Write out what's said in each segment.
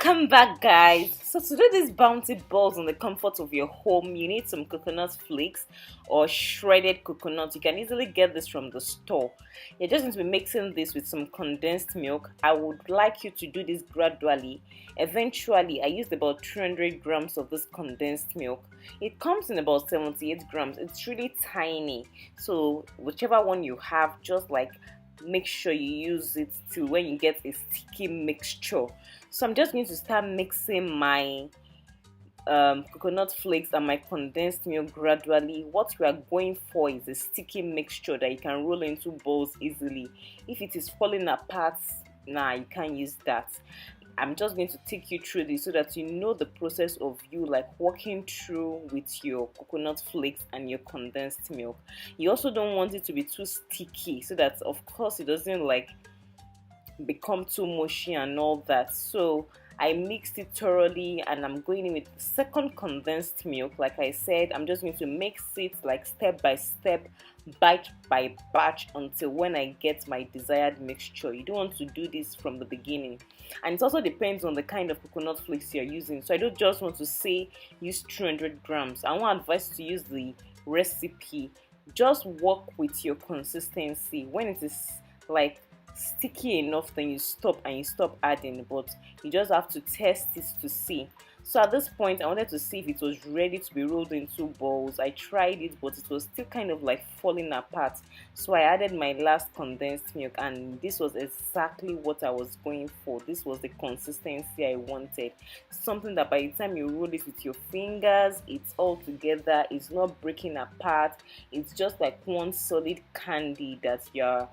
Welcome back, guys. So to do these bounty balls in the comfort of your home, you need some coconut flakes or shredded coconut. You can easily get this from the store. You're just going to be mixing this with some condensed milk. I would like you to do this gradually. Eventually, I used about 300 grams of this condensed milk. It comes in about 78 grams. It's really tiny. So whichever one you have, just like make sure you use it till when you get a sticky mixture. So I'm just going to start mixing my coconut flakes and my condensed milk gradually. What we are going for is a sticky mixture that you can roll into balls easily. If it is falling apart, you can't use that. I'm just going to take you through this so that you know the process of you like walking through with your coconut flakes and your condensed milk. You also don't want it to be too sticky so that of course it doesn't like become too mushy and all that. So I mixed it thoroughly and I'm going in with the second condensed milk. Like I said, I'm just going to mix it like step by step, batch by batch until when I get my desired mixture. You don't want to do this from the beginning, and it also depends on the kind of coconut flakes you're using. So I don't just want to say use 300 grams. I want advice to use the recipe. Just work with your consistency. When it is like sticky enough, then you stop adding, but you just have to test it to see. So at this point I wanted to see if it was ready to be rolled into balls. I tried it, but it was still kind of like falling apart, so I added my last condensed milk, and this was exactly what I was going for. This was the consistency I wanted, something that by the time you roll it with your fingers, it's all together, it's not breaking apart, it's just like one solid candy that you're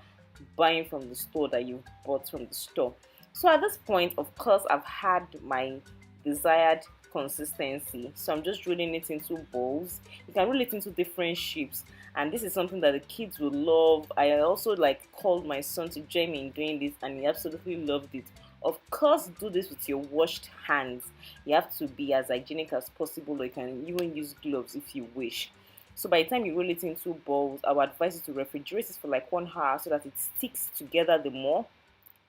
buying from the store, that you bought from the store. So at this point, of course, I've had my desired consistency, so I'm just rolling it into bowls. You can roll it into different shapes, and this is something that the kids will love. I also like called my son to join me in doing this, and he absolutely loved it. Of course, do this with your washed hands. You have to be as hygienic as possible, or you can even use gloves if you wish. So by the time you roll it into balls, I would advise you to refrigerate it for like 1 hour so that it sticks together the more.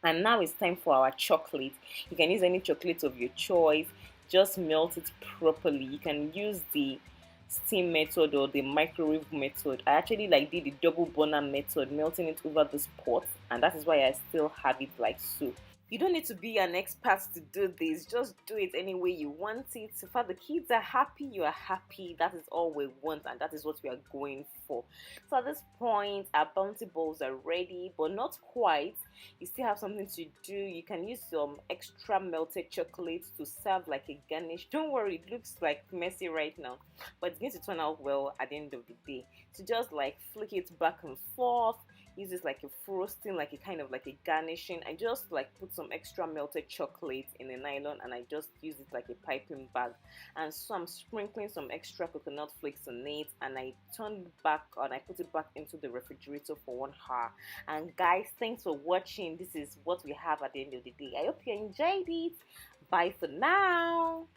And now it's time for our chocolate. You can use any chocolate of your choice. Just melt it properly. You can use the steam method or the microwave method. I actually like did the double burner method, melting it over this pot, and that is why I still have it like so. You don't need to be an expert to do this. Just do it any way you want it. So far the kids are happy, you are happy. That is all we want, and that is what we are going for. So at this point, our bounty balls are ready, but not quite. You still have something to do. You can use some extra melted chocolate to serve like a garnish. Don't worry, it looks like messy right now, but it's going to turn out well at the end of the day. So just like flick it back and forth, use this like a frosting, like a kind of like a garnishing. I just like put some extra melted chocolate in a nylon and I just use it like a piping bag, and so I'm sprinkling some extra coconut flakes on it, and I turned back and I put it back into the refrigerator for 1 hour. And guys, thanks for watching. This is what we have at the end of the day. I hope you enjoyed it. Bye for now.